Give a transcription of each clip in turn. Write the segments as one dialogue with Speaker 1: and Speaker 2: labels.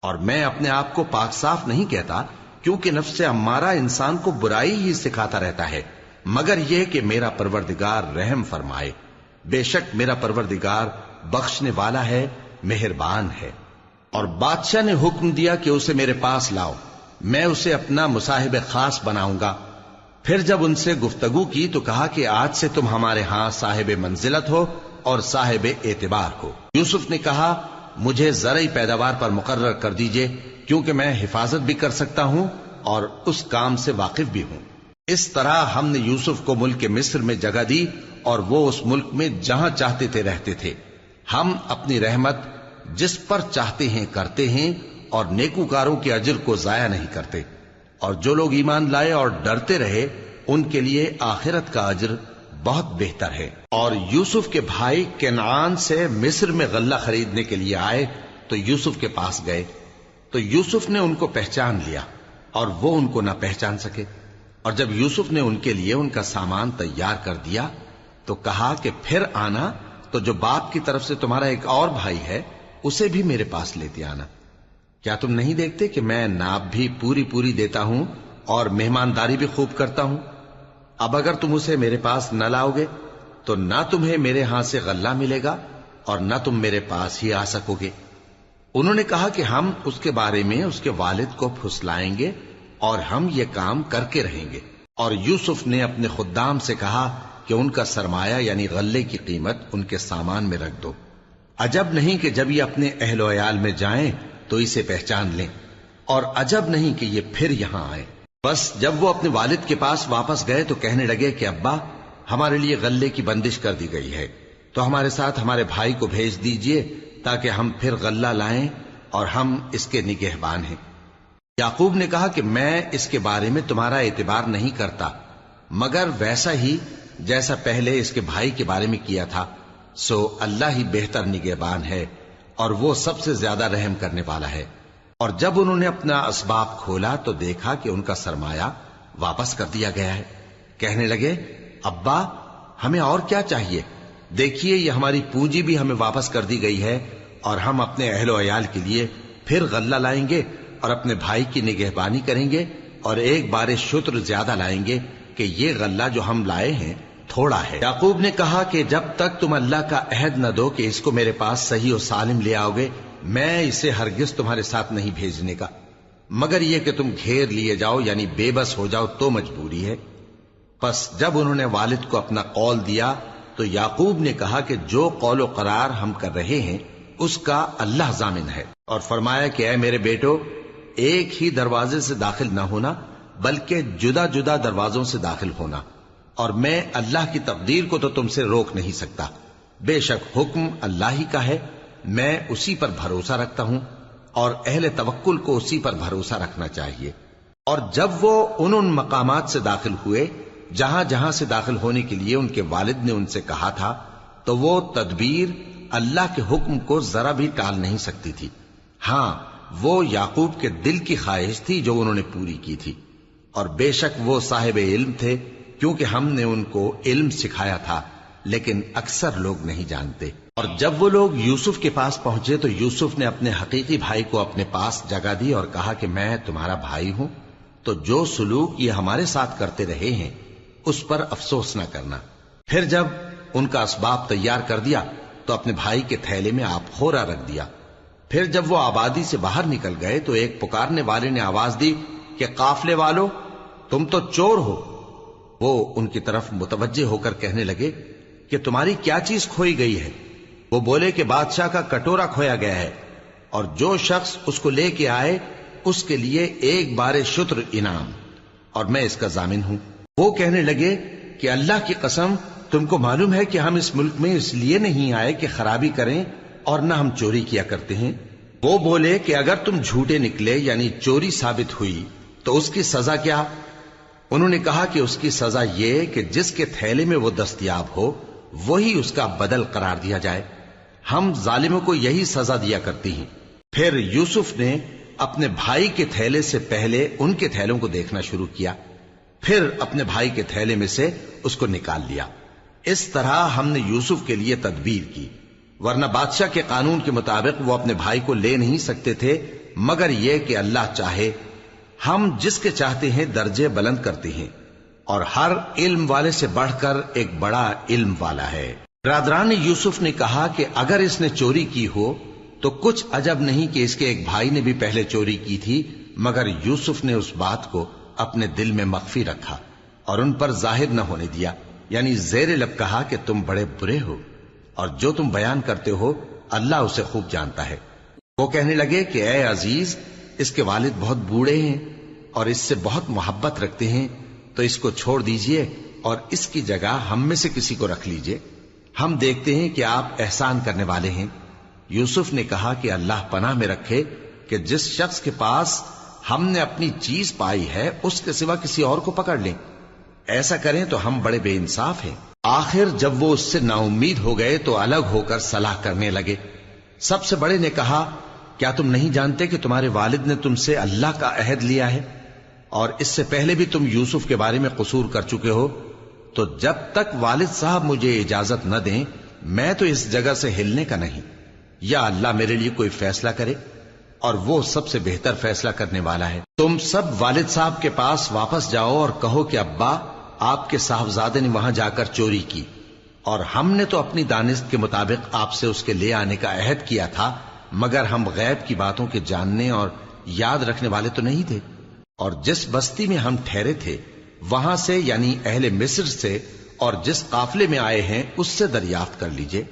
Speaker 1: اور میں اپنے آپ کو پاک صاف نہیں کہتا، کیونکہ نفس امارہ انسان کو برائی ہی سکھاتا رہتا ہے، مگر یہ کہ میرا پروردگار رحم فرمائے۔ بے شک میرا پروردگار بخشنے والا ہے، مہربان ہے۔ اور بادشاہ نے حکم دیا کہ اسے میرے پاس لاؤ، میں اسے اپنا مصاحب خاص بناؤں گا۔ پھر جب ان سے گفتگو کی تو کہا کہ آج سے تم ہمارے ہاں صاحب منزلت ہو اور صاحب اعتبار ہو۔ یوسف نے کہا مجھے زرعی پیداوار پر مقرر کر دیجئے، کیونکہ میں حفاظت بھی کر سکتا ہوں اور اس کام سے واقف بھی ہوں۔ اس طرح ہم نے یوسف کو ملک مصر میں جگہ دی اور وہ اس ملک میں جہاں چاہتے تھے رہتے تھے۔ ہم اپنی رحمت جس پر چاہتے ہیں کرتے ہیں اور نیکوکاروں کے اجر کو ضائع نہیں کرتے، اور جو لوگ ایمان لائے اور ڈرتے رہے ان کے لیے آخرت کا اجر بہت بہتر ہے۔ اور یوسف کے بھائی کنعان سے مصر میں غلہ خریدنے کے لیے آئے تو یوسف کے پاس گئے، تو یوسف نے ان کو پہچان لیا اور وہ ان کو نہ پہچان سکے۔ اور جب یوسف نے ان کے لیے ان کا سامان تیار کر دیا تو کہا کہ پھر آنا تو جو باپ کی طرف سے تمہارا ایک اور بھائی ہے اسے بھی میرے پاس لیتے آنا۔ کیا تم نہیں دیکھتے کہ میں ناب بھی پوری پوری دیتا ہوں اور مہمانداری بھی خوب کرتا ہوں؟ اب اگر تم اسے میرے پاس نہ لاؤ گے تو نہ تمہیں میرے ہاں سے غلہ ملے گا اور نہ تم میرے پاس ہی آ سکو گے۔ انہوں نے کہا کہ ہم اس کے بارے میں اس کے والد کو پھسلائیں گے اور ہم یہ کام کر کے رہیں گے۔ اور یوسف نے اپنے خدام سے کہا کہ ان کا سرمایہ یعنی غلے کی قیمت ان کے سامان میں رکھ دو۔ عجب نہیں کہ جب یہ اپنے اہل و عیال میں جائیں تو اسے پہچان لیں، اور عجب نہیں کہ یہ پھر یہاں آئے۔ بس جب وہ اپنے والد کے پاس واپس گئے تو کہنے لگے کہ ابا ہمارے لیے غلے کی بندش کر دی گئی ہے، تو ہمارے ساتھ ہمارے بھائی کو بھیج دیجئے تاکہ ہم پھر غلہ لائیں اور ہم اس کے نگہبان ہیں۔ یعقوب نے کہا کہ میں اس کے بارے میں تمہارا اعتبار نہیں کرتا، مگر ویسا ہی جیسا پہلے اس کے بھائی کے بارے میں کیا تھا، سو اللہ ہی بہتر نگہبان ہے اور وہ سب سے زیادہ رحم کرنے والا ہے۔ اور جب انہوں نے اپنا اسباب کھولا تو دیکھا کہ ان کا سرمایہ واپس کر دیا گیا ہے۔ کہنے لگے ابا ہمیں اور کیا چاہیے؟ دیکھیے یہ ہماری پونجی بھی ہمیں واپس کر دی گئی ہے، اور ہم اپنے اہل و عیال کے لیے پھر غلہ لائیں گے اور اپنے بھائی کی نگہبانی کریں گے، اور ایک بار شتر زیادہ لائیں گے کہ یہ غلہ جو ہم لائے ہیں تھوڑا ہے۔ یعقوب نے کہا کہ جب تک تم اللہ کا عہد نہ دو کہ اس کو میرے پاس صحیح و سالم لے آؤ گے، میں اسے ہرگز تمہارے ساتھ نہیں بھیجنے کا، مگر یہ کہ تم گھیر لیے جاؤ یعنی بے بس ہو جاؤ تو مجبوری ہے۔ پس جب انہوں نے والد کو اپنا قول دیا تو یعقوب نے کہا کہ جو قول و قرار ہم کر رہے ہیں اس کا اللہ ضامن ہے، اور فرمایا کہ اے میرے بیٹو ایک ہی دروازے سے داخل نہ ہونا بلکہ جدا جدا دروازوں سے داخل ہونا، اور میں اللہ کی تقدیر کو تو تم سے روک نہیں سکتا۔ بے شک حکم اللہ ہی کا ہے، میں اسی پر بھروسہ رکھتا ہوں، اور اہل توکل کو اسی پر بھروسہ رکھنا چاہیے۔ اور جب وہ ان مقامات سے داخل ہوئے جہاں جہاں سے داخل ہونے کے لیے ان کے والد نے ان سے کہا تھا، تو وہ تدبیر اللہ کے حکم کو ذرا بھی ٹال نہیں سکتی تھی۔ ہاں وہ یعقوب کے دل کی خواہش تھی جو انہوں نے پوری کی تھی، اور بے شک وہ صاحب علم تھے، کیونکہ ہم نے ان کو علم سکھایا تھا، لیکن اکثر لوگ نہیں جانتے۔ اور جب وہ لوگ یوسف کے پاس پہنچے تو یوسف نے اپنے حقیقی بھائی کو اپنے پاس جگہ دی اور کہا کہ میں تمہارا بھائی ہوں، تو جو سلوک یہ ہمارے ساتھ کرتے رہے ہیں اس پر افسوس نہ کرنا۔ پھر جب ان کا اسباب تیار کر دیا تو اپنے بھائی کے تھیلے میں آپ خورا رکھ دیا۔ پھر جب وہ آبادی سے باہر نکل گئے تو ایک پکارنے والے نے آواز دی کہ قافلے والو تم تو چور ہو۔ وہ ان کی طرف متوجہ ہو کر کہنے لگے کہ تمہاری کیا چیز کھوئی گئی ہے؟ وہ بولے کہ بادشاہ کا کٹورا کھویا گیا ہے، اور جو شخص اس کو لے کے آئے اس کے لیے ایک بار شتر انعام، اور میں اس کا ضامن ہوں۔ وہ کہنے لگے کہ اللہ کی قسم تم کو معلوم ہے کہ ہم اس ملک میں اس لیے نہیں آئے کہ خرابی کریں اور نہ ہم چوری کیا کرتے ہیں۔ وہ بولے کہ اگر تم جھوٹے نکلے یعنی چوری ثابت ہوئی تو اس کی سزا کیا؟ انہوں نے کہا کہ اس کی سزا یہ کہ جس کے تھیلے میں وہ دستیاب ہو وہی اس کا بدل قرار دیا جائے، ہم ظالموں کو یہی سزا دیا کرتی ہیں۔ پھر یوسف نے اپنے بھائی کے تھیلے سے پہلے ان کے تھیلوں کو دیکھنا شروع کیا، پھر اپنے بھائی کے تھیلے میں سے اس کو نکال لیا۔ اس طرح ہم نے یوسف کے لیے تدبیر کی، ورنہ بادشاہ کے قانون کے مطابق وہ اپنے بھائی کو لے نہیں سکتے تھے مگر یہ کہ اللہ چاہے، ہم جس کے چاہتے ہیں درجے بلند کرتے ہیں، اور ہر علم والے سے بڑھ کر ایک بڑا علم والا ہے۔ برادران یوسف نے کہا کہ اگر اس نے چوری کی ہو تو کچھ عجب نہیں کہ اس کے ایک بھائی نے بھی پہلے چوری کی تھی، مگر یوسف نے اس بات کو اپنے دل میں مخفی رکھا اور ان پر ظاہر نہ ہونے دیا، یعنی زیر لب کہا کہ تم بڑے برے ہو اور جو تم بیان کرتے ہو اللہ اسے خوب جانتا ہے۔ وہ کہنے لگے کہ اے عزیز، اس کے والد بہت بوڑھے ہیں اور اس سے بہت محبت رکھتے ہیں، تو اس کو چھوڑ دیجئے اور اس کی جگہ ہم میں سے کسی کو رکھ لیجئے، ہم دیکھتے ہیں کہ آپ احسان کرنے والے ہیں۔ یوسف نے کہا کہ اللہ پناہ میں رکھے کہ جس شخص کے پاس ہم نے اپنی چیز پائی ہے اس کے سوا کسی اور کو پکڑ لیں، ایسا کریں تو ہم بڑے بے انصاف ہیں۔ آخر جب وہ اس سے نا امید ہو گئے تو الگ ہو کر صلاح کرنے لگے۔ سب سے بڑے نے کہا، کیا تم نہیں جانتے کہ تمہارے والد نے تم سے اللہ کا عہد لیا ہے اور اس سے پہلے بھی تم یوسف کے بارے میں قصور کر چکے ہو؟ تو جب تک والد صاحب مجھے اجازت نہ دیں میں تو اس جگہ سے ہلنے کا نہیں، یا اللہ میرے لیے کوئی فیصلہ کرے، اور وہ سب سے بہتر فیصلہ کرنے والا ہے۔ تم سب والد صاحب کے پاس واپس جاؤ اور کہو کہ ابا، آپ کے صاحبزادے نے وہاں جا کر چوری کی، اور ہم نے تو اپنی دانست کے مطابق آپ سے اس کے لے آنے کا عہد کیا تھا، مگر ہم غیب کی باتوں کے جاننے اور یاد رکھنے والے تو نہیں تھے، اور جس بستی میں ہم ٹھہرے تھے وہاں سے، یعنی اہل مصر سے، اور جس قافلے میں آئے ہیں اس سے دریافت کر لیجئے،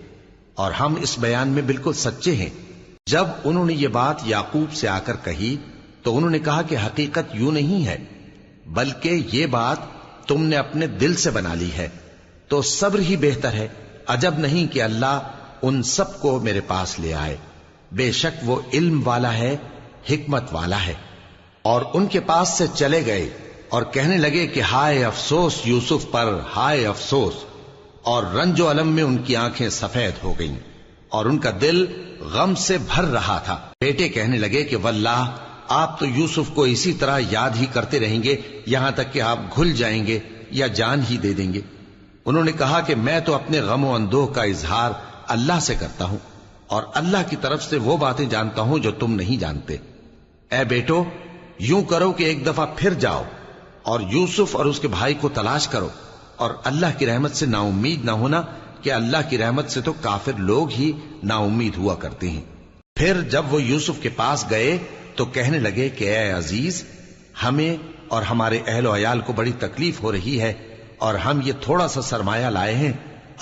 Speaker 1: اور ہم اس بیان میں بالکل سچے ہیں۔ جب انہوں نے یہ بات یعقوب سے آ کر کہی تو انہوں نے کہا کہ حقیقت یوں نہیں ہے، بلکہ یہ بات تم نے اپنے دل سے بنا لی ہے، تو صبر ہی بہتر ہے۔ عجب نہیں کہ اللہ ان سب کو میرے پاس لے آئے، بے شک وہ علم والا ہے، حکمت والا ہے۔ اور ان کے پاس سے چلے گئے اور کہنے لگے کہ ہائے افسوس یوسف پر، ہائے افسوس، اور رنج و الم میں ان کی آنکھیں سفید ہو گئیں اور ان کا دل غم سے بھر رہا تھا۔ بیٹے کہنے لگے کہ واللہ آپ تو یوسف کو اسی طرح یاد ہی کرتے رہیں گے یہاں تک کہ آپ گھل جائیں گے یا جان ہی دے دیں گے۔ انہوں نے کہا کہ میں تو اپنے غم و اندوہ کا اظہار اللہ سے کرتا ہوں، اور اللہ کی طرف سے وہ باتیں جانتا ہوں جو تم نہیں جانتے۔ اے بیٹو، یوں کرو کہ ایک دفعہ پھر جاؤ اور یوسف اور اس کے بھائی کو تلاش کرو، اور اللہ کی رحمت سے نا امید نہ ہونا کہ اللہ کی رحمت سے تو کافر لوگ ہی نا امید ہوا کرتے ہیں۔ پھر جب وہ یوسف کے پاس گئے تو کہنے لگے کہ اے عزیز، ہمیں اور ہمارے اہل و عیال کو بڑی تکلیف ہو رہی ہے، اور ہم یہ تھوڑا سا سرمایہ لائے ہیں،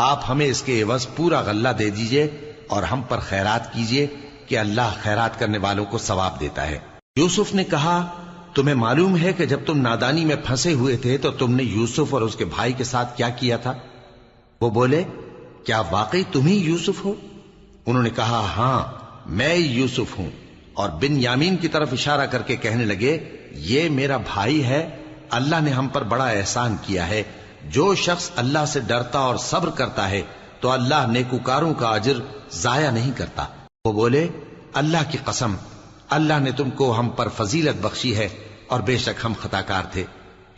Speaker 1: آپ ہمیں اس کے عوض پورا غلہ دے دیجئے اور ہم پر خیرات کیجئے کہ اللہ خیرات کرنے والوں کو ثواب دیتا ہے۔ یوسف نے کہا، تمہیں معلوم ہے کہ جب تم نادانی میں پھنسے ہوئے تھے تو تم نے یوسف اور اس کے بھائی کے ساتھ کیا کیا تھا؟ وہ بولے، کیا واقعی تم ہی یوسف ہو؟ انہوں نے کہا، ہاں میں یوسف ہوں، اور بن یامین کی طرف اشارہ کر کے کہنے لگے، یہ میرا بھائی ہے، اللہ نے ہم پر بڑا احسان کیا ہے۔ جو شخص اللہ سے ڈرتا اور صبر کرتا ہے تو اللہ نیکوکاروں کا اجر ضائع نہیں کرتا۔ وہ بولے، اللہ کی قسم، اللہ نے تم کو ہم پر فضیلت بخشی ہے اور بے شک ہم خطاکار تھے۔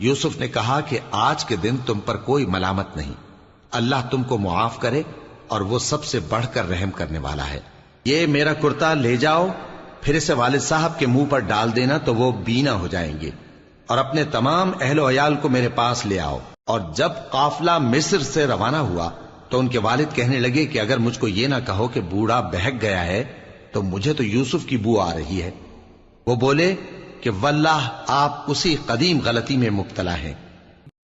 Speaker 1: یوسف نے کہا کہ آج کے دن تم پر کوئی ملامت نہیں، اللہ تم کو معاف کرے، اور وہ سب سے بڑھ کر رحم کرنے والا ہے۔ یہ میرا کرتا لے جاؤ، پھر اسے والد صاحب کے منہ پر ڈال دینا تو وہ بینا ہو جائیں گے، اور اپنے تمام اہل و عیال کو میرے پاس لے آؤ۔ اور جب قافلہ مصر سے روانہ ہوا تو ان کے والد کہنے لگے کہ اگر مجھ کو یہ نہ کہو کہ بوڑھا بہک گیا ہے تو مجھے تو یوسف کی بو آ رہی ہے۔ وہ بولے کہ واللہ آپ اسی قدیم غلطی میں مبتلا ہیں۔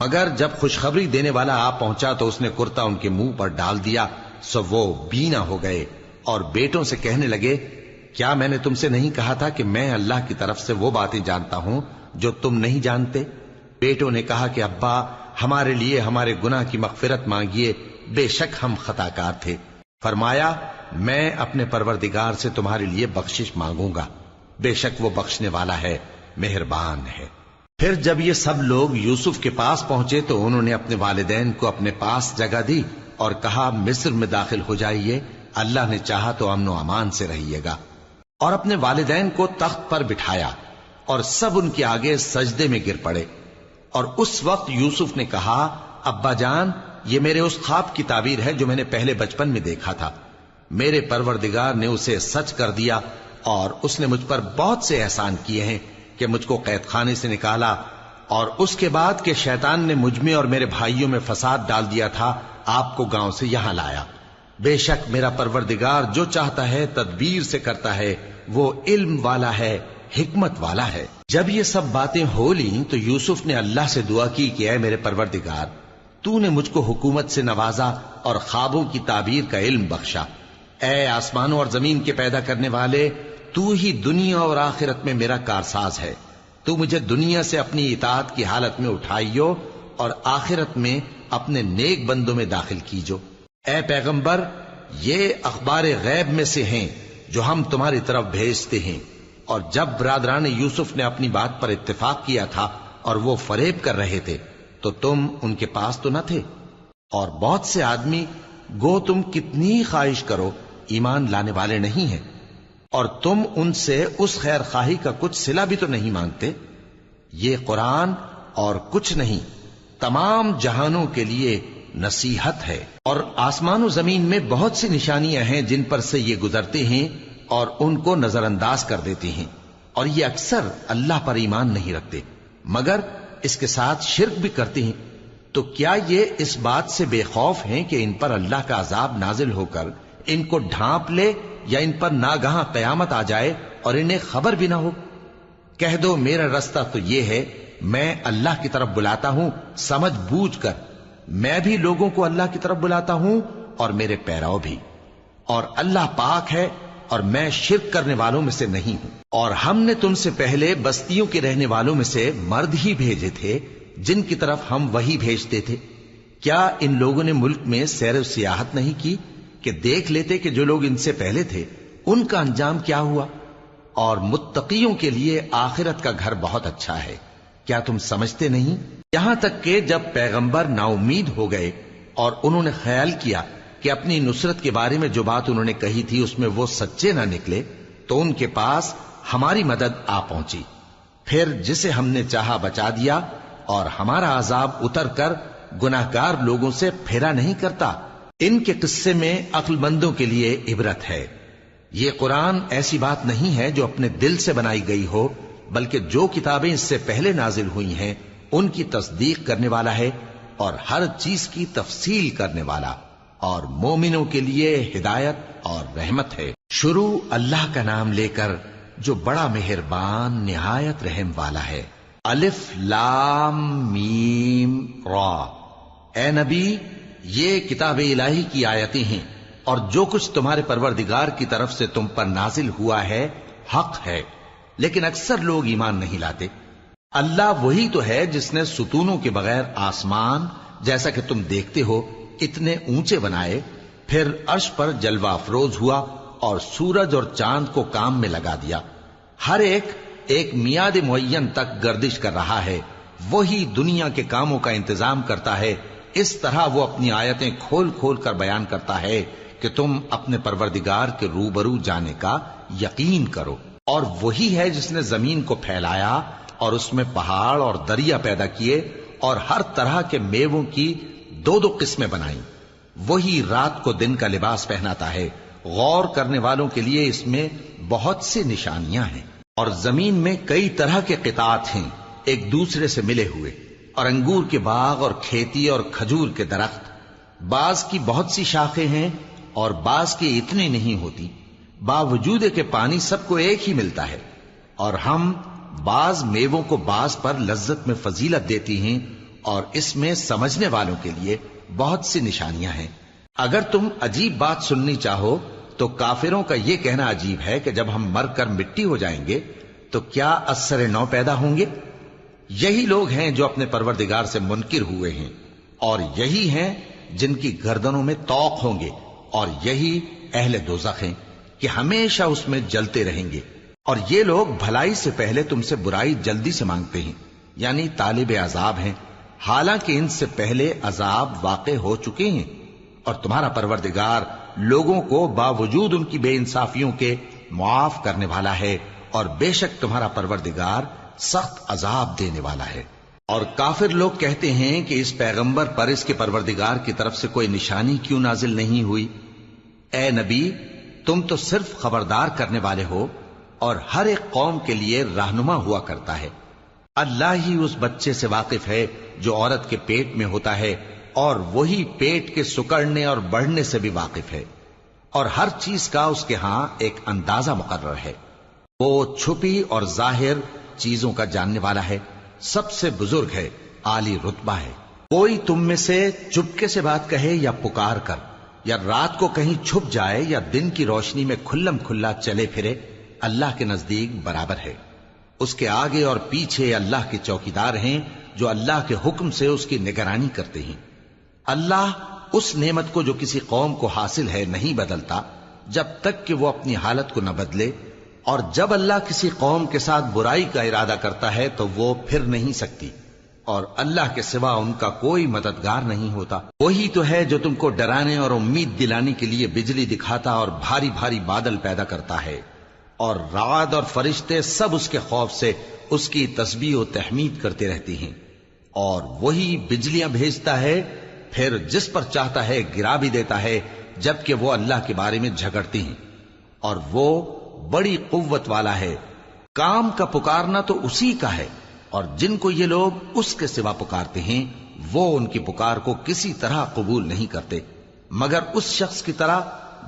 Speaker 1: مگر جب خوشخبری دینے والا آپ پہنچا تو اس نے کرتا ان کے منہ پر ڈال دیا، سو وہ بینا ہو گئے، اور بیٹوں سے کہنے لگے، کیا میں نے تم سے نہیں کہا تھا کہ میں اللہ کی طرف سے وہ باتیں جانتا ہوں جو تم نہیں جانتے؟ بیٹوں نے کہا کہ ابا، ہمارے لیے ہمارے گناہ کی مغفرت مانگیے، بے شک ہم خطاکار تھے۔ فرمایا، میں اپنے پروردگار سے تمہارے لیے بخشش مانگوں گا، بے شک وہ بخشنے والا ہے، مہربان ہے۔ پھر جب یہ سب لوگ یوسف کے پاس پہنچے تو انہوں نے اپنے والدین کو اپنے پاس جگہ دی اور کہا، مصر میں داخل ہو جائیے، اللہ نے چاہا تو امن و امان سے رہیے گا۔ اور اپنے والدین کو تخت پر بٹھایا اور سب ان کے آگے سجدے میں گر پڑے۔ اور اس وقت یوسف نے کہا، ابا جان، یہ میرے اس خواب کی تعبیر ہے جو میں نے پہلے بچپن میں دیکھا تھا، میرے پروردگار نے اسے سچ کر دیا اور اس نے مجھ پر بہت سے احسان کیے ہیں کہ مجھ کو قید خانے سے نکالا، اور اس کے بعد کہ شیطان نے مجھ میں اور میرے بھائیوں میں فساد ڈال دیا تھا، آپ کو گاؤں سے یہاں لایا۔ بے شک میرا پروردگار جو چاہتا ہے تدبیر سے کرتا ہے، وہ علم والا ہے، حکمت والا ہے۔ جب یہ سب باتیں ہو لیں تو یوسف نے اللہ سے دعا کی کہ اے میرے پروردگار، تو نے مجھ کو حکومت سے نوازا اور خوابوں کی تعبیر کا علم بخشا۔ اے آسمانوں اور زمین کے پیدا کرنے والے، تو ہی دنیا اور آخرت میں میرا کارساز ہے۔ تو مجھے دنیا سے اپنی اطاعت کی حالت میں اٹھائیو اور آخرت میں اپنے نیک بندوں میں داخل کیجو۔ اے پیغمبر، یہ اخبار غیب میں سے ہیں جو ہم تمہاری طرف بھیجتے ہیں۔ اور جب برادران یوسف نے اپنی بات پر اتفاق کیا تھا اور وہ فریب کر رہے تھے تو تم ان کے پاس تو نہ تھے، اور بہت سے آدمی گو تم کتنی خواہش کرو ایمان لانے والے نہیں ہیں، اور تم ان سے اس خیر خواہی کا کچھ صلہ بھی تو نہیں مانگتے۔ یہ قرآن اور کچھ نہیں تمام جہانوں کے لیے نصیحت ہے، اور آسمان و زمین میں بہت سی نشانیاں ہیں جن پر سے یہ گزرتے ہیں اور ان کو نظر انداز کر دیتے ہیں، اور یہ اکثر اللہ پر ایمان نہیں رکھتے مگر اس کے ساتھ شرک بھی کرتے ہیں۔ تو کیا یہ اس بات سے بے خوف ہیں کہ ان پر اللہ کا عذاب نازل ہو کر ان کو ڈھانپ لے، یا ان پر ناگہاں قیامت آ جائے اور انہیں خبر بھی نہ ہو؟ کہہ دو میرا رستہ تو یہ ہے، میں اللہ کی طرف بلاتا ہوں سمجھ بوجھ کر، میں بھی لوگوں کو اللہ کی طرف بلاتا ہوں اور میرے پیراؤ بھی، اور اللہ پاک ہے اور میں شرک کرنے والوں میں سے نہیں ہوں۔ اور ہم نے تم سے پہلے بستیوں کے رہنے والوں میں سے مرد ہی بھیجے تھے جن کی طرف ہم وہی بھیجتے تھے۔ کیا ان لوگوں نے ملک میں سیر و سیاحت نہیں کی کہ دیکھ لیتے کہ جو لوگ ان سے پہلے تھے ان کا انجام کیا ہوا؟ اور متقیوں کے لیے آخرت کا گھر بہت اچھا ہے، کیا تم سمجھتے نہیں؟ یہاں تک کہ جب پیغمبر نا امید ہو گئے اور انہوں نے خیال کیا کہ اپنی نصرت کے بارے میں جو بات انہوں نے کہی تھی اس میں وہ سچے نہ نکلے، تو ان کے پاس ہماری مدد آ پہنچی، پھر جسے ہم نے چاہا بچا دیا، اور ہمارا عذاب اتر کر گناہگار لوگوں سے پھیرا نہیں کرتا۔ ان کے قصے میں عقل مندوں کے لیے عبرت ہے۔ یہ قرآن ایسی بات نہیں ہے جو اپنے دل سے بنائی گئی ہو، بلکہ جو کتابیں اس سے پہلے نازل ہوئی ہیں ان کی تصدیق کرنے والا ہے، اور ہر چیز کی تفصیل کرنے والا، اور مومنوں کے لیے ہدایت اور رحمت ہے۔ شروع اللہ کا نام لے کر جو بڑا مہربان نہایت رحم والا ہے۔ الف لام میم را۔ اے نبی، یہ کتاب الہی کی آیتیں ہیں، اور جو کچھ تمہارے پروردگار کی طرف سے تم پر نازل ہوا ہے حق ہے، لیکن اکثر لوگ ایمان نہیں لاتے۔ اللہ وہی تو ہے جس نے ستونوں کے بغیر آسمان جیسا کہ تم دیکھتے ہو اتنے اونچے بنائے، پھر عرش پر جلوہ افروز ہوا اور سورج اور چاند کو کام میں لگا دیا، ہر ایک میعاد معین تک گردش کر رہا ہے۔ وہی دنیا کے کاموں کا انتظام کرتا ہے، اس طرح وہ اپنی آیتیں کھول کھول کر بیان کرتا ہے کہ تم اپنے پروردگار کے روبرو جانے کا یقین کرو۔ اور وہی ہے جس نے زمین کو پھیلایا اور اس میں پہاڑ اور دریا پیدا کیے اور ہر طرح کے میووں کی دو دو قسمیں بنائیں۔ وہی رات کو دن کا لباس پہناتا ہے، غور کرنے والوں کے لیے اس میں بہت سی نشانیاں ہیں۔ اور زمین میں کئی طرح کے قطعات ہیں ایک دوسرے سے ملے ہوئے، اور انگور کے باغ اور کھیتی اور کھجور کے درخت، بعض کی بہت سی شاخیں ہیں اور بعض کی اتنی نہیں ہوتی، باوجود کہ پانی سب کو ایک ہی ملتا ہے۔ اور ہم بعض میووں کو بعض پر لذت میں فضیلت دیتی ہیں، اور اس میں سمجھنے والوں کے لیے بہت سی نشانیاں ہیں۔ اگر تم عجیب بات سننی چاہو تو کافروں کا یہ کہنا عجیب ہے کہ جب ہم مر کر مٹی ہو جائیں گے تو کیا از سر نو پیدا ہوں گے؟ یہی لوگ ہیں جو اپنے پروردگار سے منکر ہوئے ہیں، اور یہی ہیں جن کی گردنوں میں طوق ہوں گے، اور یہی اہل دوزخ ہیں کہ ہمیشہ اس میں جلتے رہیں گے۔ اور یہ لوگ بھلائی سے پہلے تم سے برائی جلدی سے مانگتے ہیں، یعنی طالب عذاب ہیں، حالانکہ ان سے پہلے عذاب واقع ہو چکے ہیں۔ اور تمہارا پروردگار لوگوں کو باوجود ان کی بے انصافیوں کے معاف کرنے والا ہے، اور بے شک تمہارا پروردگار سخت عذاب دینے والا ہے۔ اور کافر لوگ کہتے ہیں کہ اس پیغمبر پر اس کے پروردگار کی طرف سے کوئی نشانی کیوں نازل نہیں ہوئی؟ اے نبی، تم تو صرف خبردار کرنے والے ہو، اور ہر ایک قوم کے لیے رہنما ہوا کرتا ہے۔ اللہ ہی اس بچے سے واقف ہے جو عورت کے پیٹ میں ہوتا ہے، اور وہی پیٹ کے سکڑنے اور بڑھنے سے بھی واقف ہے، اور ہر چیز کا اس کے ہاں ایک اندازہ مقرر ہے۔ وہ چھپی اور ظاہر چیزوں کا جاننے والا ہے، سب سے بزرگ ہے، عالی رتبہ ہے۔ کوئی تم میں سے چپکے سے بات کہے یا پکار کر، یا رات کو کہیں چھپ جائے یا دن کی روشنی میں کھلم کھلا چلے پھرے، اللہ کے نزدیک برابر ہے۔ اس کے آگے اور پیچھے اللہ کے چوکیدار ہیں جو اللہ کے حکم سے اس کی نگرانی کرتے ہیں۔ اللہ اس نعمت کو جو کسی قوم کو حاصل ہے نہیں بدلتا جب تک کہ وہ اپنی حالت کو نہ بدلے، اور جب اللہ کسی قوم کے ساتھ برائی کا ارادہ کرتا ہے تو وہ پھر نہیں سکتی، اور اللہ کے سوا ان کا کوئی مددگار نہیں ہوتا۔ وہی تو ہے جو تم کو ڈرانے اور امید دلانے کے لیے بجلی دکھاتا اور بھاری بھاری بادل پیدا کرتا ہے، اور رعد اور فرشتے سب اس کے خوف سے اس کی تسبیح و تحمید کرتے رہتے ہیں۔ اور وہی بجلیاں بھیجتا ہے، پھر جس پر چاہتا ہے گرا بھی دیتا ہے، جبکہ وہ اللہ کے بارے میں جھگڑتے ہیں، اور وہ بڑی قوت والا ہے۔ کام کا پکارنا تو اسی کا ہے، اور جن کو یہ لوگ اس کے سوا پکارتے ہیں وہ ان کی پکار کو کسی طرح قبول نہیں کرتے، مگر اس شخص کی طرح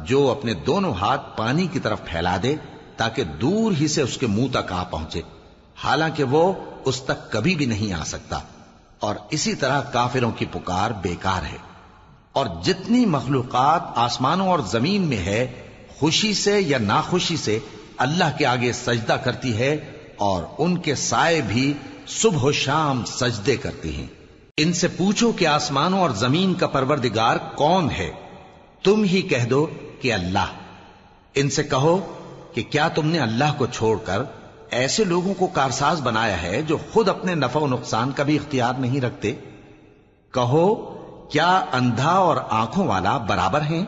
Speaker 1: جو اپنے دونوں ہاتھ پانی کی طرف پھیلا دے تاکہ دور ہی سے اس کے منہ تک آ پہنچے، حالانکہ وہ اس تک کبھی بھی نہیں آ سکتا۔ اور اسی طرح کافروں کی پکار بیکار ہے۔ اور جتنی مخلوقات آسمانوں اور زمین میں ہے، خوشی سے یا ناخوشی سے اللہ کے آگے سجدہ کرتی ہے، اور ان کے سائے بھی صبح و شام سجدے کرتے ہیں۔ ان سے پوچھو کہ آسمانوں اور زمین کا پروردگار کون ہے؟ تم ہی کہہ دو کہ اللہ۔ ان سے کہو کہ کیا تم نے اللہ کو چھوڑ کر ایسے لوگوں کو کارساز بنایا ہے جو خود اپنے نفع و نقصان کا بھی اختیار نہیں رکھتے؟ کہو کیا اندھا اور آنکھوں والا برابر ہیں،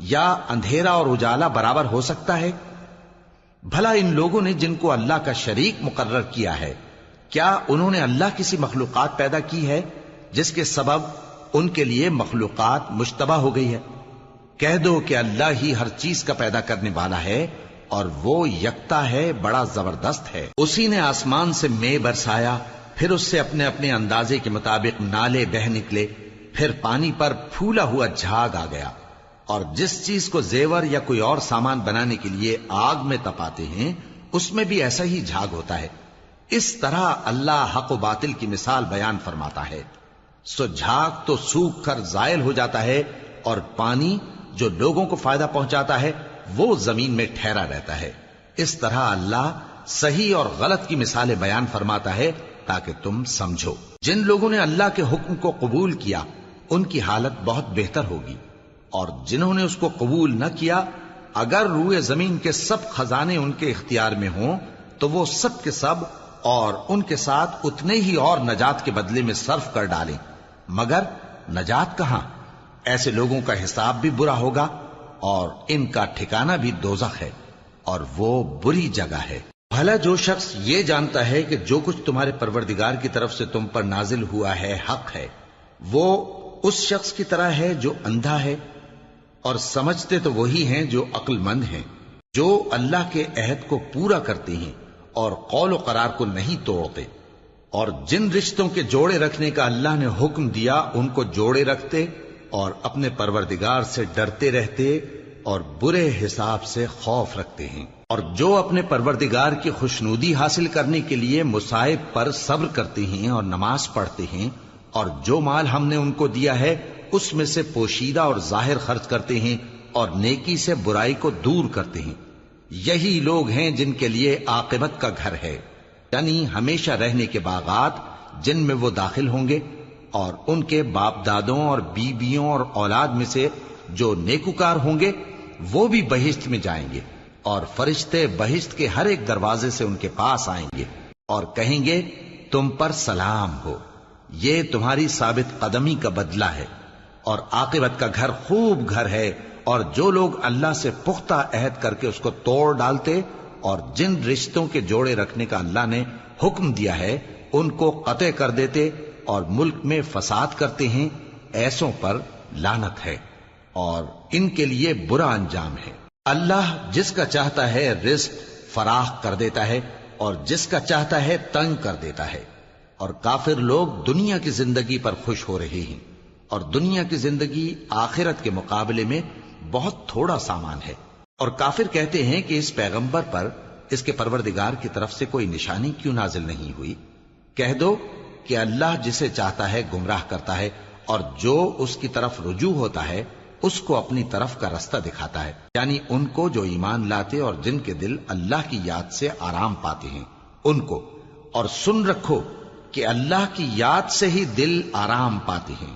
Speaker 1: یا اندھیرا اور اجالا برابر ہو سکتا ہے؟ بھلا ان لوگوں نے جن کو اللہ کا شریک مقرر کیا ہے، کیا انہوں نے اللہ کسی مخلوقات پیدا کی ہے جس کے سبب ان کے لیے مخلوقات مشتبہ ہو گئی ہے؟ کہہ دو کہ اللہ ہی ہر چیز کا پیدا کرنے والا ہے، اور وہ یکتا ہے، بڑا زبردست ہے۔ اسی نے آسمان سے مے برسایا، پھر اس سے اپنے اپنے اندازے کے مطابق نالے بہ نکلے، پھر پانی پر پھولا ہوا جھاگ آ گیا۔ اور جس چیز کو زیور یا کوئی اور سامان بنانے کے لیے آگ میں تپاتے ہیں اس میں بھی ایسا ہی جھاگ ہوتا ہے۔ اس طرح اللہ حق و باطل کی مثال بیان فرماتا ہے۔ سو جھاگ تو سوکھ کر زائل ہو جاتا ہے، اور پانی جو لوگوں کو فائدہ پہنچاتا ہے وہ زمین میں ٹھہرا رہتا ہے۔ اس طرح اللہ صحیح اور غلط کی مثالیں بیان فرماتا ہے تاکہ تم سمجھو۔ جن لوگوں نے اللہ کے حکم کو قبول کیا ان کی حالت بہت بہتر ہوگی، اور جنہوں نے اس کو قبول نہ کیا، اگر روئے زمین کے سب خزانے ان کے اختیار میں ہوں تو وہ سب کے سب اور ان کے ساتھ اتنے ہی اور نجات کے بدلے میں صرف کر ڈالیں، مگر نجات کہاں؟ ایسے لوگوں کا حساب بھی برا ہوگا، اور ان کا ٹھکانہ بھی دوزخ ہے، اور وہ بری جگہ ہے۔ بھلا جو شخص یہ جانتا ہے کہ جو کچھ تمہارے پروردگار کی طرف سے تم پر نازل ہوا ہے حق ہے، وہ اس شخص کی طرح ہے جو اندھا ہے؟ اور سمجھتے تو وہی ہیں جو عقل مند ہیں، جو اللہ کے عہد کو پورا کرتے ہیں اور قول و قرار کو نہیں توڑتے، اور جن رشتوں کے جوڑے رکھنے کا اللہ نے حکم دیا ان کو جوڑے رکھتے، اور اپنے پروردگار سے ڈرتے رہتے اور برے حساب سے خوف رکھتے ہیں۔ اور جو اپنے پروردگار کی خوشنودی حاصل کرنے کے لیے مصائب پر صبر کرتے ہیں اور نماز پڑھتے ہیں، اور جو مال ہم نے ان کو دیا ہے اس میں سے پوشیدہ اور ظاہر خرچ کرتے ہیں، اور نیکی سے برائی کو دور کرتے ہیں، یہی لوگ ہیں جن کے لیے عاقبت کا گھر ہے، یعنی ہمیشہ رہنے کے باغات جن میں وہ داخل ہوں گے، اور ان کے باپ دادوں اور بیویوں اور اولاد میں سے جو نیکوکار ہوں گے وہ بھی بہشت میں جائیں گے، اور فرشتے بہشت کے ہر ایک دروازے سے ان کے پاس آئیں گے اور کہیں گے تم پر سلام ہو، یہ تمہاری ثابت قدمی کا بدلہ ہے، اور عاقبت کا گھر خوب گھر ہے۔ اور جو لوگ اللہ سے پختہ عہد کر کے اس کو توڑ ڈالتے اور جن رشتوں کے جوڑے رکھنے کا اللہ نے حکم دیا ہے ان کو قطع کر دیتے اور ملک میں فساد کرتے ہیں، ایسوں پر لعنت ہے اور ان کے لیے برا انجام ہے۔ اللہ جس کا چاہتا ہے رزق فراخ کر دیتا ہے اور جس کا چاہتا ہے تنگ کر دیتا ہے۔ اور کافر لوگ دنیا کی زندگی پر خوش ہو رہے ہیں، اور دنیا کی زندگی آخرت کے مقابلے میں بہت تھوڑا سامان ہے۔ اور کافر کہتے ہیں کہ اس پیغمبر پر اس کے پروردگار کی طرف سے کوئی نشانی کیوں نازل نہیں ہوئی؟ کہہ دو کہ اللہ جسے چاہتا ہے گمراہ کرتا ہے، اور جو اس کی طرف رجوع ہوتا ہے اس کو اپنی طرف کا رستہ دکھاتا ہے، یعنی ان کو جو ایمان لاتے اور جن کے دل اللہ کی یاد سے آرام پاتے ہیں ان کو۔ اور سن رکھو کہ اللہ کی یاد سے ہی دل آرام پاتے ہیں۔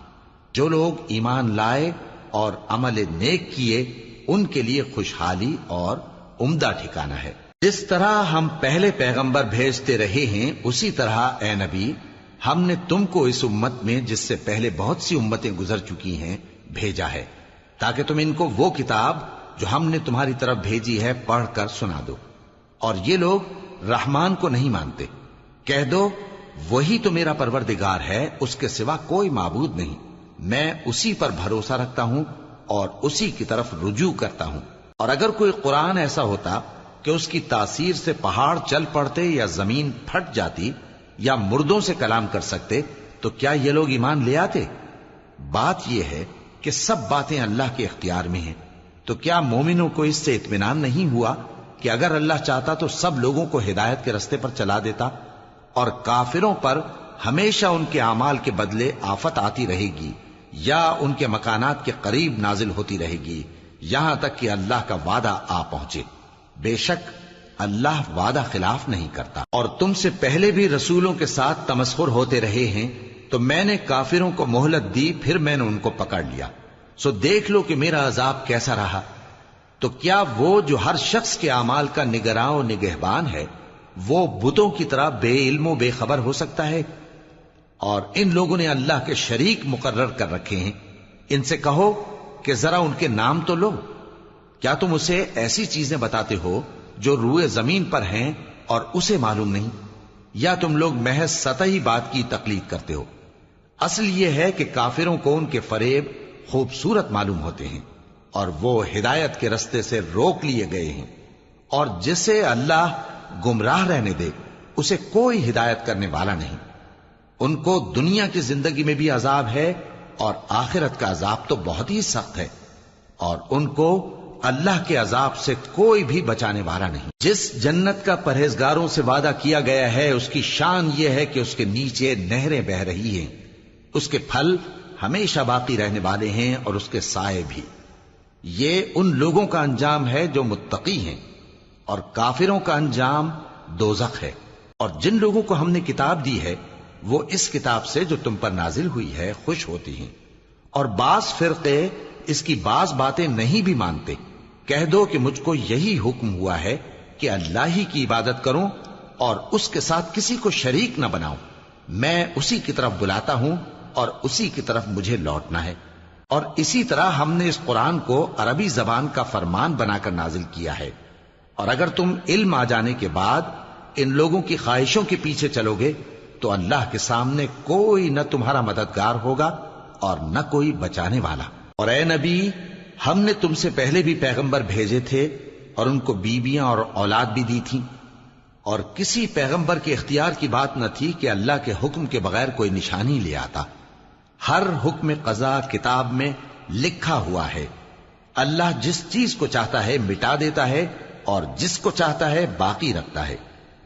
Speaker 1: جو لوگ ایمان لائے اور عمل نیک کیے ان کے لیے خوشحالی اور عمدہ ٹھکانہ ہے۔ جس طرح ہم پہلے پیغمبر بھیجتے رہے ہیں اسی طرح اے نبی ہم نے تم کو اس امت میں جس سے پہلے بہت سی امتیں گزر چکی ہیں بھیجا ہے، تاکہ تم ان کو وہ کتاب جو ہم نے تمہاری طرف بھیجی ہے پڑھ کر سنا دو۔ اور یہ لوگ رحمان کو نہیں مانتے۔ کہہ دو وہی تو میرا پروردگار ہے، اس کے سوا کوئی معبود نہیں، میں اسی پر بھروسہ رکھتا ہوں اور اسی کی طرف رجوع کرتا ہوں۔ اور اگر کوئی قرآن ایسا ہوتا کہ اس کی تاثیر سے پہاڑ چل پڑتے یا زمین پھٹ جاتی یا مردوں سے کلام کر سکتے تو کیا یہ لوگ ایمان لے آتے؟ بات یہ ہے کہ سب باتیں اللہ کے اختیار میں ہیں، تو کیا مومنوں کو اس سے اطمینان نہیں ہوا کہ اگر اللہ چاہتا تو سب لوگوں کو ہدایت کے رستے پر چلا دیتا؟ اور کافروں پر ہمیشہ ان کے اعمال کے بدلے آفت آتی رہے گی یا ان کے مکانات کے قریب نازل ہوتی رہے گی یہاں تک کہ اللہ کا وعدہ آ پہنچے۔ بے شک اللہ وعدہ خلاف نہیں کرتا۔ اور تم سے پہلے بھی رسولوں کے ساتھ تمسخر ہوتے رہے ہیں، تو میں نے کافروں کو مہلت دی، پھر میں نے ان کو پکڑ لیا، سو دیکھ لو کہ میرا عذاب کیسا رہا۔ تو کیا وہ جو ہر شخص کے اعمال کا نگراں و نگہبان ہے وہ بتوں کی طرح بے علم و بے خبر ہو سکتا ہے؟ اور ان لوگوں نے اللہ کے شریک مقرر کر رکھے ہیں۔ ان سے کہو کہ ذرا ان کے نام تو لو۔ کیا تم اسے ایسی چیزیں بتاتے ہو جو روئے زمین پر ہیں اور اسے معلوم نہیں، یا تم لوگ محض سطحی بات کی تقلید کرتے ہو؟ اصل یہ ہے کہ کافروں کو ان کے فریب خوبصورت معلوم ہوتے ہیں اور وہ ہدایت کے رستے سے روک لیے گئے ہیں، اور جسے اللہ گمراہ رہنے دے اسے کوئی ہدایت کرنے والا نہیں۔ ان کو دنیا کی زندگی میں بھی عذاب ہے اور آخرت کا عذاب تو بہت ہی سخت ہے، اور ان کو اللہ کے عذاب سے کوئی بھی بچانے والا نہیں۔ جس جنت کا پرہیزگاروں سے وعدہ کیا گیا ہے اس کی شان یہ ہے کہ اس کے نیچے نہریں بہ رہی ہیں، اس کے پھل ہمیشہ باقی رہنے والے ہیں اور اس کے سائے بھی۔ یہ ان لوگوں کا انجام ہے جو متقی ہیں، اور کافروں کا انجام دوزخ ہے۔ اور جن لوگوں کو ہم نے کتاب دی ہے وہ اس کتاب سے جو تم پر نازل ہوئی ہے خوش ہوتی ہیں، اور بعض فرقے اس کی بعض باتیں نہیں بھی مانتے۔ کہہ دو کہ مجھ کو یہی حکم ہوا ہے کہ اللہ ہی کی عبادت کروں اور اس کے ساتھ کسی کو شریک نہ بناؤں، میں اسی کی طرف بلاتا ہوں اور اسی کی طرف مجھے لوٹنا ہے۔ اور اسی طرح ہم نے اس قرآن کو عربی زبان کا فرمان بنا کر نازل کیا ہے، اور اگر تم علم آ جانے کے بعد ان لوگوں کی خواہشوں کے پیچھے چلو گے تو اللہ کے سامنے کوئی نہ تمہارا مددگار ہوگا اور نہ کوئی بچانے والا۔ اور اے نبی ہم نے تم سے پہلے بھی پیغمبر بھیجے تھے اور ان کو بیویاں اور اولاد بھی دی تھیں، اور کسی پیغمبر کے اختیار کی بات نہ تھی کہ اللہ کے حکم کے بغیر کوئی نشانی لے آتا۔ ہر حکم قضا کتاب میں لکھا ہوا ہے۔ اللہ جس چیز کو چاہتا ہے مٹا دیتا ہے اور جس کو چاہتا ہے باقی رکھتا ہے،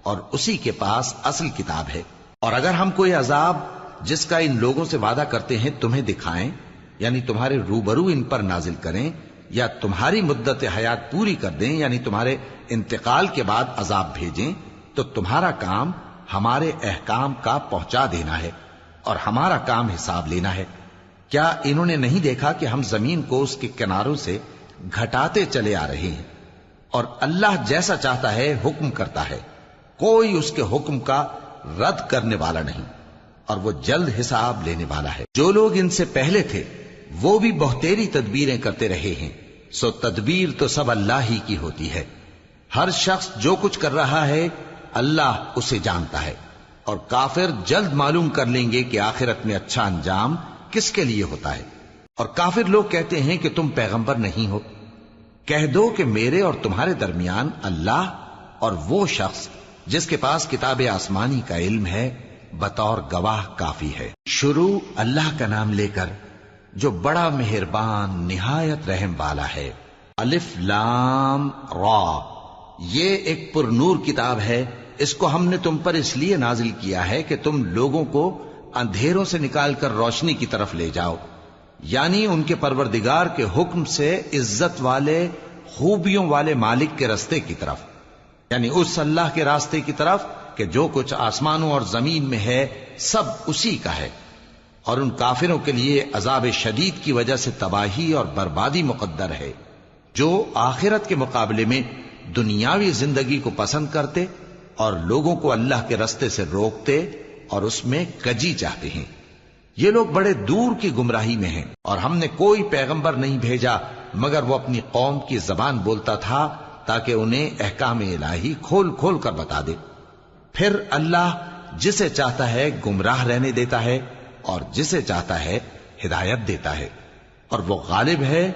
Speaker 1: اور اسی کے پاس اصل کتاب ہے۔ اور اگر ہم کوئی عذاب جس کا ان لوگوں سے وعدہ کرتے ہیں تمہیں دکھائیں، یعنی تمہارے روبرو ان پر نازل کریں، یا تمہاری مدت حیات پوری کر دیں، یعنی تمہارے انتقال کے بعد عذاب بھیجیں، تو تمہارا کام ہمارے احکام کا پہنچا دینا ہے اور ہمارا کام حساب لینا ہے۔ کیا انہوں نے نہیں دیکھا کہ ہم زمین کو اس کے کناروں سے گھٹاتے چلے آ رہے ہیں؟ اور اللہ جیسا چاہتا ہے حکم کرتا ہے، کوئی اس کے حکم کا رد کرنے والا نہیں، اور وہ جلد حساب لینے والا ہے۔ جو لوگ ان سے پہلے تھے وہ بھی بہتیری تدبیریں کرتے رہے ہیں، سو تدبیر تو سب اللہ ہی کی ہوتی ہے۔ ہر شخص جو کچھ کر رہا ہے اللہ اسے جانتا ہے، اور کافر جلد معلوم کر لیں گے کہ آخرت میں اچھا انجام کس کے لیے ہوتا ہے۔ اور کافر لوگ کہتے ہیں کہ تم پیغمبر نہیں ہو۔ کہہ دو کہ میرے اور تمہارے درمیان اللہ اور وہ شخص جس کے پاس کتاب آسمانی کا علم ہے بطور گواہ کافی ہے۔ شروع اللہ کا نام لے کر جو بڑا مہربان نہایت رحم والا ہے۔ الف لام را، یہ ایک پر نور کتاب ہے، اس کو ہم نے تم پر اس لیے نازل کیا ہے کہ تم لوگوں کو اندھیروں سے نکال کر روشنی کی طرف لے جاؤ، یعنی ان کے پروردگار کے حکم سے عزت والے خوبیوں والے مالک کے راستے کی طرف، یعنی اس اللہ کے راستے کی طرف کہ جو کچھ آسمانوں اور زمین میں ہے سب اسی کا ہے، اور ان کافروں کے لیے عذاب شدید کی وجہ سے تباہی اور بربادی مقدر ہے، جو آخرت کے مقابلے میں دنیاوی زندگی کو پسند کرتے اور لوگوں کو اللہ کے راستے سے روکتے اور اس میں کجی چاہتے ہیں۔ یہ لوگ بڑے دور کی گمراہی میں ہیں، اور ہم نے کوئی پیغمبر نہیں بھیجا مگر وہ اپنی قوم کی زبان بولتا تھا تاکہ انہیں احکام الہی کھول کھول کر بتا دے۔ پھر اللہ جسے چاہتا ہے گمراہ رہنے دیتا ہے اور جسے چاہتا ہے ہدایت دیتا ہے، اور وہ غالب ہے،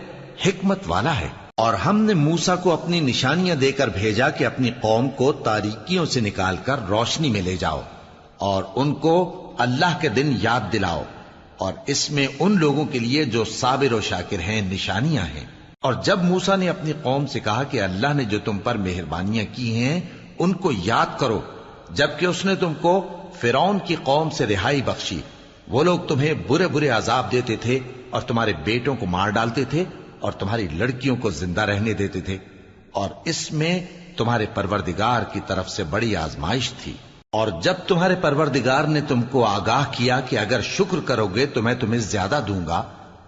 Speaker 1: حکمت والا ہے۔ اور ہم نے موسیٰ کو اپنی نشانیاں دے کر بھیجا کہ اپنی قوم کو تاریکیوں سے نکال کر روشنی میں لے جاؤ اور ان کو اللہ کے دن یاد دلاؤ، اور اس میں ان لوگوں کے لیے جو صابر و شاکر ہیں نشانیاں ہیں۔ اور جب موسیٰ نے اپنی قوم سے کہا کہ اللہ نے جو تم پر مہربانیاں کی ہیں ان کو یاد کرو، جبکہ اس نے تم کو فرعون کی قوم سے رہائی بخشی، وہ لوگ تمہیں برے برے عذاب دیتے تھے اور تمہارے بیٹوں کو مار ڈالتے تھے اور تمہاری لڑکیوں کو زندہ رہنے دیتے تھے، اور اس میں تمہارے پروردگار کی طرف سے بڑی آزمائش تھی۔ اور جب تمہارے پروردگار نے تم کو آگاہ کیا کہ اگر شکر کرو گے تو میں تمہیں زیادہ دوں گا،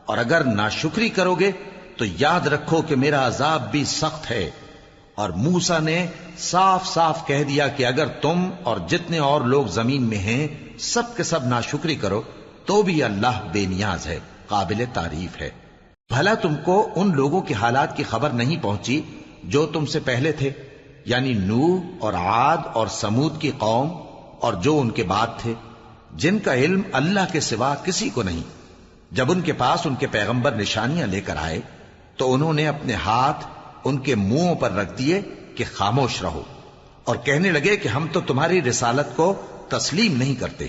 Speaker 1: اور اگر ناشکری کرو گے تو یاد رکھو کہ میرا عذاب بھی سخت ہے۔ اور موسیٰ نے صاف صاف کہہ دیا کہ اگر تم اور جتنے اور لوگ زمین میں ہیں سب کے سب ناشکری کرو تو بھی اللہ بے نیاز ہے، قابل تعریف ہے۔ بھلا تم کو ان لوگوں کے حالات کی خبر نہیں پہنچی جو تم سے پہلے تھے، یعنی نوح اور عاد اور سمود کی قوم اور جو ان کے بعد تھے، جن کا علم اللہ کے سوا کسی کو نہیں۔ جب ان کے پاس ان کے پیغمبر نشانیاں لے کر آئے تو انہوں نے اپنے ہاتھ ان کے منہوں پر رکھ دیے کہ خاموش رہو، اور کہنے لگے کہ ہم تو تمہاری رسالت کو تسلیم نہیں کرتے،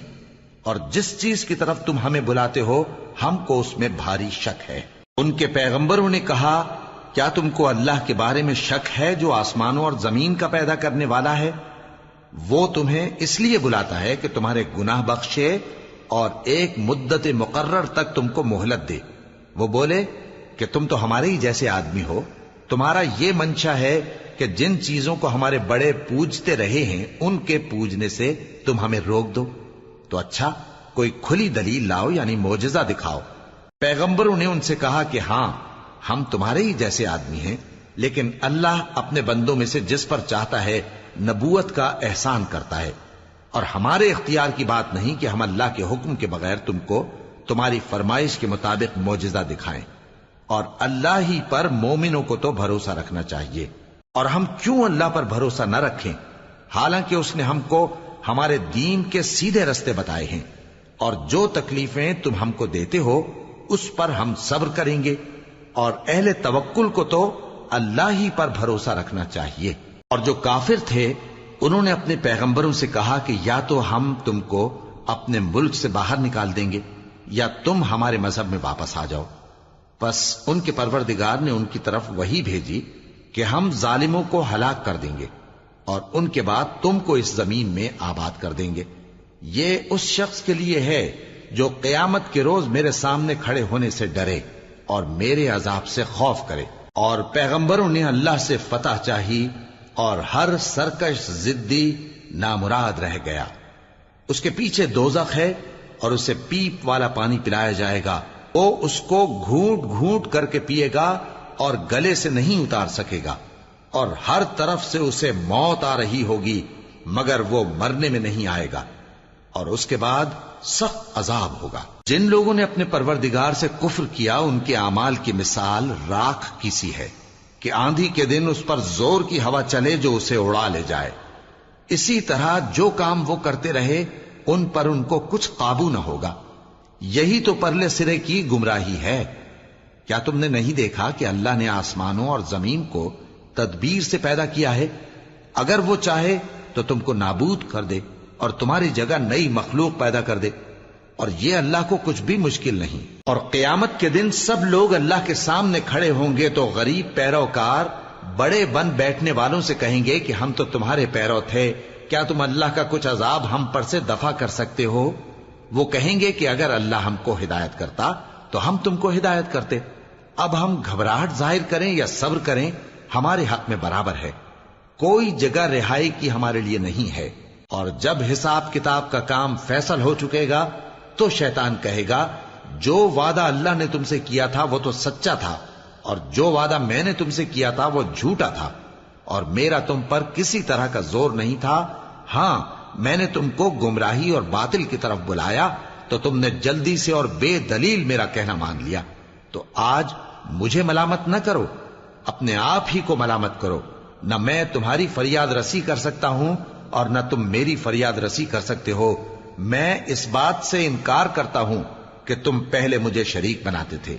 Speaker 1: اور جس چیز کی طرف تم ہمیں بلاتے ہو ہم کو اس میں بھاری شک ہے۔ ان کے پیغمبروں نے کہا، کیا تم کو اللہ کے بارے میں شک ہے جو آسمانوں اور زمین کا پیدا کرنے والا ہے؟ وہ تمہیں اس لیے بلاتا ہے کہ تمہارے گناہ بخشے اور ایک مدت مقرر تک تم کو مہلت دے۔ وہ بولے کہ تم تو ہمارے ہی جیسے آدمی ہو، تمہارا یہ منشا ہے کہ جن چیزوں کو ہمارے بڑے پوجتے رہے ہیں ان کے پوجنے سے تم ہمیں روک دو، تو اچھا کوئی کھلی دلیل لاؤ، یعنی معجزہ دکھاؤ۔ پیغمبروں نے ان سے کہا کہ ہاں ہم تمہارے ہی جیسے آدمی ہیں، لیکن اللہ اپنے بندوں میں سے جس پر چاہتا ہے نبوت کا احسان کرتا ہے، اور ہمارے اختیار کی بات نہیں کہ ہم اللہ کے حکم کے بغیر تم کو تمہاری فرمائش کے مطابق معجزہ دکھائیں، اور اللہ ہی پر مومنوں کو تو بھروسہ رکھنا چاہیے۔ اور ہم کیوں اللہ پر بھروسہ نہ رکھیں حالانکہ اس نے ہم کو ہمارے دین کے سیدھے رستے بتائے ہیں، اور جو تکلیفیں تم ہم کو دیتے ہو اس پر ہم صبر کریں گے، اور اہل توکل کو تو اللہ ہی پر بھروسہ رکھنا چاہیے۔ اور جو کافر تھے انہوں نے اپنے پیغمبروں سے کہا کہ یا تو ہم تم کو اپنے ملک سے باہر نکال دیں گے یا تم ہمارے مذہب میں واپس آ جاؤ۔ بس ان کے پروردگار نے ان کی طرف وحی بھیجی کہ ہم ظالموں کو ہلاک کر دیں گے اور ان کے بعد تم کو اس زمین میں آباد کر دیں گے۔ یہ اس شخص کے لیے ہے جو قیامت کے روز میرے سامنے کھڑے ہونے سے ڈرے اور میرے عذاب سے خوف کرے۔ اور پیغمبروں نے اللہ سے فتح چاہی اور ہر سرکش ضدی نامراد رہ گیا۔ اس کے پیچھے دوزخ ہے اور اسے پیپ والا پانی پلایا جائے گا، وہ اس کو گھونٹ گھونٹ کر کے پیے گا اور گلے سے نہیں اتار سکے گا، اور ہر طرف سے اسے موت آ رہی ہوگی مگر وہ مرنے میں نہیں آئے گا، اور اس کے بعد سخت عذاب ہوگا۔ جن لوگوں نے اپنے پروردگار سے کفر کیا ان کے اعمال کی مثال راکھ کی سی ہے کہ آندھی کے دن اس پر زور کی ہوا چلے جو اسے اڑا لے جائے۔ اسی طرح جو کام وہ کرتے رہے ان پر ان کو کچھ قابو نہ ہوگا۔ یہی تو پرلے سرے کی گمراہی ہے۔ کیا تم نے نہیں دیکھا کہ اللہ نے آسمانوں اور زمین کو تدبیر سے پیدا کیا ہے؟ اگر وہ چاہے تو تم کو نابود کر دے اور تمہاری جگہ نئی مخلوق پیدا کر دے، اور یہ اللہ کو کچھ بھی مشکل نہیں۔ اور قیامت کے دن سب لوگ اللہ کے سامنے کھڑے ہوں گے تو غریب پیروکار بڑے بن بیٹھنے والوں سے کہیں گے کہ ہم تو تمہارے پیرو تھے، کیا تم اللہ کا کچھ عذاب ہم پر سے دفع کر سکتے ہو؟ وہ کہیں گے کہ اگر اللہ ہم کو ہدایت کرتا تو ہم تم کو ہدایت کرتے۔ اب ہم گھبراہٹ ظاہر کریں یا صبر کریں ہمارے حق میں برابر ہے، کوئی جگہ رہائی کی ہمارے لیے نہیں ہے۔ اور جب حساب کتاب کا کام فیصل ہو چکے گا تو شیطان کہے گا جو وعدہ اللہ نے تم سے کیا تھا وہ تو سچا تھا، اور جو وعدہ میں نے تم سے کیا تھا وہ جھوٹا تھا، اور میرا تم پر کسی طرح کا زور نہیں تھا۔ ہاں، میں نے تم کو گمراہی اور باطل کی طرف بلایا تو تم نے جلدی سے اور بے دلیل میرا کہنا مان لیا۔ تو آج مجھے ملامت نہ کرو، اپنے آپ ہی کو ملامت کرو۔ نہ میں تمہاری فریاد رسی کر سکتا ہوں اور نہ تم میری فریاد رسی کر سکتے ہو۔ میں اس بات سے انکار کرتا ہوں کہ تم پہلے مجھے شریک بناتے تھے۔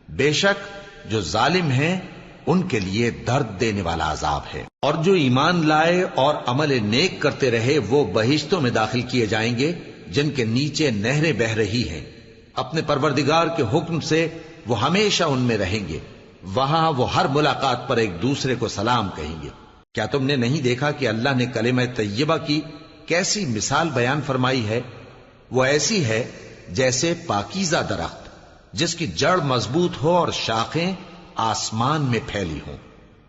Speaker 1: بے شک جو ظالم ہیں ان کے لیے درد دینے والا عذاب ہے۔ اور جو ایمان لائے اور عمل نیک کرتے رہے وہ بہشتوں میں داخل کیے جائیں گے جن کے نیچے نہریں بہ رہی ہیں۔ اپنے پروردگار کے حکم سے وہ ہمیشہ ان میں رہیں گے، وہاں وہ ہر ملاقات پر ایک دوسرے کو سلام کہیں گے۔ کیا تم نے نہیں دیکھا کہ اللہ نے کلمہ طیبہ کی کیسی مثال بیان فرمائی ہے؟ وہ ایسی ہے جیسے پاکیزہ درخت جس کی جڑ مضبوط ہو اور شاخیں آسمان میں پھیلی ہوں،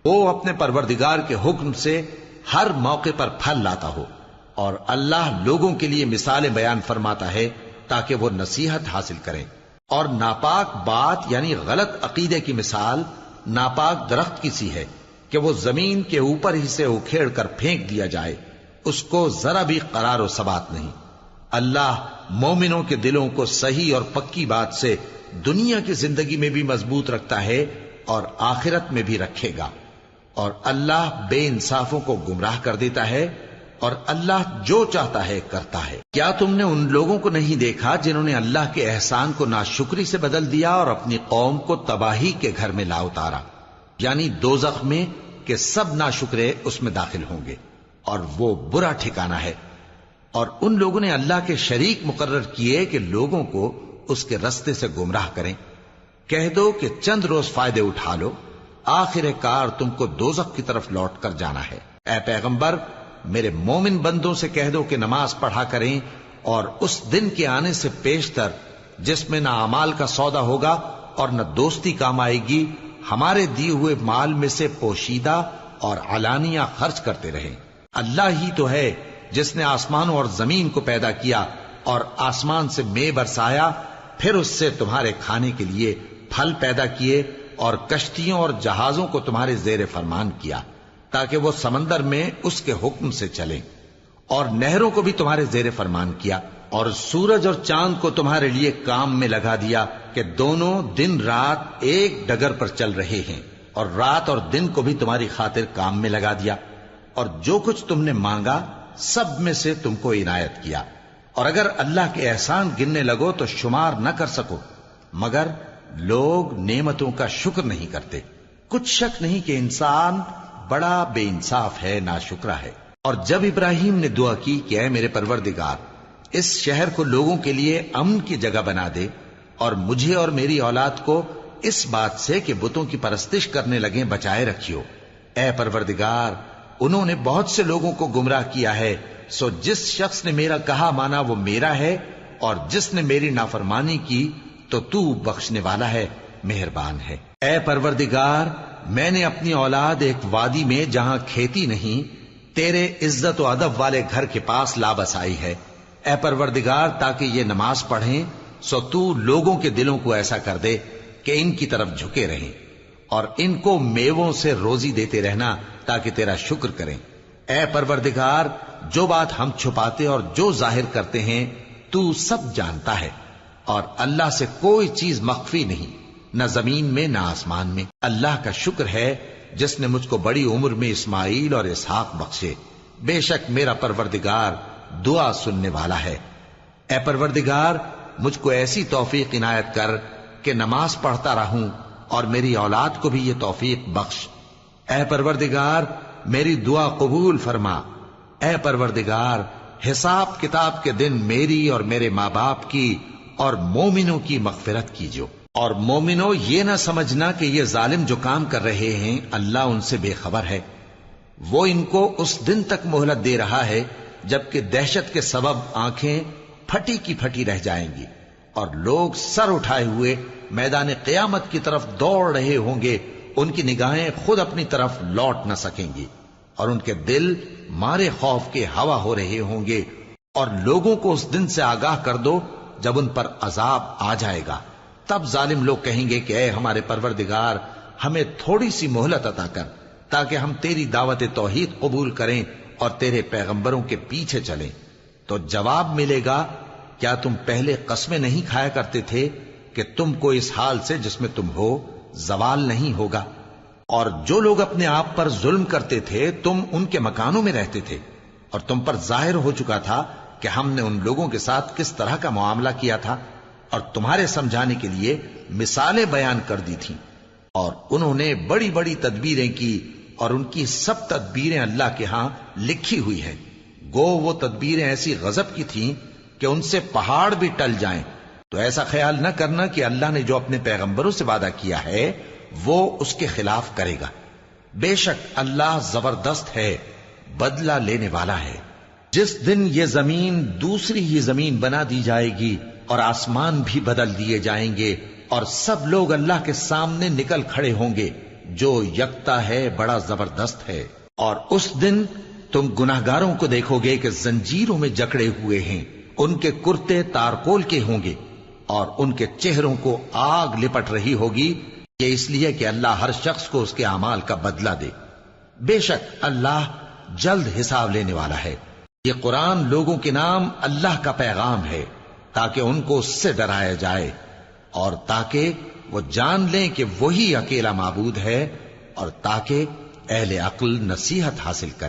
Speaker 1: وہ اپنے پروردگار کے حکم سے ہر موقع پر پھل لاتا ہو۔ اور اللہ لوگوں کے لیے مثالیں بیان فرماتا ہے تاکہ وہ نصیحت حاصل کریں۔ اور ناپاک بات یعنی غلط عقیدے کی مثال ناپاک درخت کی سی ہے کہ وہ زمین کے اوپر ہی سے اکھیڑ کر پھینک دیا جائے، اس کو ذرا بھی قرار و ثبات نہیں۔ اللہ مومنوں کے دلوں کو صحیح اور پکی بات سے دنیا کی زندگی میں بھی مضبوط رکھتا ہے اور آخرت میں بھی رکھے گا۔ اور اللہ بے انصافوں کو گمراہ کر دیتا ہے، اور اللہ جو چاہتا ہے کرتا ہے۔ کیا تم نے ان لوگوں کو نہیں دیکھا جنہوں نے اللہ کے احسان کو ناشکری سے بدل دیا اور اپنی قوم کو تباہی کے گھر میں لا اتارا، یعنی دوزخ میں، کہ سب ناشکرے اس میں داخل ہوں گے اور وہ برا ٹھکانہ ہے۔ اور ان لوگوں نے اللہ کے شریک مقرر کیے کہ لوگوں کو اس کے رستے سے گمراہ کریں۔ کہہ دو کہ چند روز فائدے اٹھا لو، آخر کار تم کو دوزخ کی طرف لوٹ کر جانا ہے۔ اے پیغمبر، میرے مومن بندوں سے کہہ دو کہ نماز پڑھا کریں، اور اس دن کے آنے سے پیشتر جس میں نہ اعمال کا سودا ہوگا اور نہ دوستی کام آئے گی، ہمارے دیے ہوئے مال میں سے پوشیدہ اور علانیہ خرچ کرتے رہیں۔ اللہ ہی تو ہے جس نے آسمانوں اور زمین کو پیدا کیا اور آسمان سے مے برسایا، پھر اس سے تمہارے کھانے کے لیے پھل پیدا کیے اور کشتیوں اور جہازوں کو تمہارے زیر فرمان کیا تاکہ وہ سمندر میں اس کے حکم سے چلیں، اور نہروں کو بھی تمہارے زیر فرمان کیا، اور سورج اور چاند کو تمہارے لیے کام میں لگا دیا کہ دونوں دن رات ایک ڈگر پر چل رہے ہیں، اور رات اور دن کو بھی تمہاری خاطر کام میں لگا دیا، اور جو کچھ تم نے مانگا سب میں سے تم کو عنایت کیا۔ اور اگر اللہ کے احسان گننے لگو تو شمار نہ کر سکو، مگر لوگ نعمتوں کا شکر نہیں کرتے۔ کچھ شک نہیں کہ انسان بڑا بے انصاف ہے، ناشکرا ہے۔ اور جب ابراہیم نے دعا کی کہ اے میرے پروردگار، اس شہر کو لوگوں کے لیے امن کی جگہ بنا دے، اور مجھے اور میری اولاد کو اس بات سے کہ بتوں کی پرستش کرنے لگیں بچائے رکھیو۔ اے پروردگار، انہوں نے بہت سے لوگوں کو گمراہ کیا ہے، سو جس شخص نے میرا کہا مانا وہ میرا ہے، اور جس نے میری نافرمانی کی تو تو بخشنے والا ہے، مہربان ہے۔ اے پروردگار، میں نے اپنی اولاد ایک وادی میں جہاں کھیتی نہیں، تیرے عزت و ادب والے گھر کے پاس لا بسائی ہے۔ اے پروردگار، تاکہ یہ نماز پڑھیں، سو تو لوگوں کے دلوں کو ایسا کر دے کہ ان کی طرف جھکے رہیں، اور ان کو میووں سے روزی دیتے رہنا تاکہ تیرا شکر کریں۔ اے پروردگار، جو بات ہم چھپاتے اور جو ظاہر کرتے ہیں تو سب جانتا ہے، اور اللہ سے کوئی چیز مخفی نہیں، نہ زمین میں نہ آسمان میں۔ اللہ کا شکر ہے جس نے مجھ کو بڑی عمر میں اسماعیل اور اسحاق بخشے، بے شک میرا پروردگار دعا سننے والا ہے۔ اے پروردگار، مجھ کو ایسی توفیق عنایت کر کہ نماز پڑھتا رہوں، اور میری اولاد کو بھی یہ توفیق بخش۔ اے پروردگار، میری دعا قبول فرما۔ اے پروردگار، حساب کتاب کے دن میری اور میرے ماں باپ کی اور مومنوں کی مغفرت کیجو۔ اور مومنوں، یہ نہ سمجھنا کہ یہ ظالم جو کام کر رہے ہیں اللہ ان سے بے خبر ہے۔ وہ ان کو اس دن تک مہلت دے رہا ہے جبکہ دہشت کے سبب آنکھیں پھٹی کی پھٹی رہ جائیں گی اور لوگ سر اٹھائے ہوئے میدان قیامت کی طرف دوڑ رہے ہوں گے۔ ان کی نگاہیں خود اپنی طرف لوٹ نہ سکیں گی اور ان کے دل مارے خوف کے ہوا ہو رہے ہوں گے۔ اور لوگوں کو اس دن سے آگاہ کر دو جب ان پر عذاب آ جائے گا۔ تب ظالم لوگ کہیں گے کہ اے ہمارے پروردگار، ہمیں تھوڑی سی مہلت عطا کر تاکہ ہم تیری دعوت توحید قبول کریں اور تیرے پیغمبروں کے پیچھے چلیں۔ تو جواب ملے گا، کیا تم پہلے قسمیں نہیں کھایا کرتے تھے کہ تم کو اس حال سے جس میں تم ہو زوال نہیں ہوگا؟ اور جو لوگ اپنے آپ پر ظلم کرتے تھے تم ان کے مکانوں میں رہتے تھے، اور تم پر ظاہر ہو چکا تھا کہ ہم نے ان لوگوں کے ساتھ کس طرح کا معاملہ کیا تھا، اور تمہارے سمجھانے کے لیے مثالیں بیان کر دی تھیں۔ اور انہوں نے بڑی بڑی تدبیریں کی، اور ان کی سب تدبیریں اللہ کے ہاں لکھی ہوئی ہیں۔ گو وہ تدبیریں ایسی غضب کی تھیں کہ ان سے پہاڑ بھی ٹل جائیں۔ تو ایسا خیال نہ کرنا کہ اللہ نے جو اپنے پیغمبروں سے وعدہ کیا ہے وہ اس کے خلاف کرے گا۔ بے شک اللہ زبردست ہے، بدلہ لینے والا ہے۔ جس دن یہ زمین دوسری ہی زمین بنا دی جائے گی اور آسمان بھی بدل دیے جائیں گے اور سب لوگ اللہ کے سامنے نکل کھڑے ہوں گے، جو یکتا ہے بڑا زبردست ہے۔ اور اس دن تم گناہگاروں کو دیکھو گے کہ زنجیروں میں جکڑے ہوئے ہیں، ان کے کرتے تارکول کے ہوں گے اور ان کے چہروں کو آگ لپٹ رہی ہوگی، یہ اس لیے کہ اللہ ہر شخص کو اس کے اعمال کا بدلہ دے۔ بے شک اللہ جلد حساب لینے والا ہے۔ یہ قرآن لوگوں کے نام اللہ کا پیغام ہے تاکہ ان کو اس سے ڈرایا جائے اور تاکہ وہ جان لیں کہ وہی اکیلا معبود ہے، اور تاکہ اہل عقل نصیحت حاصل کریں۔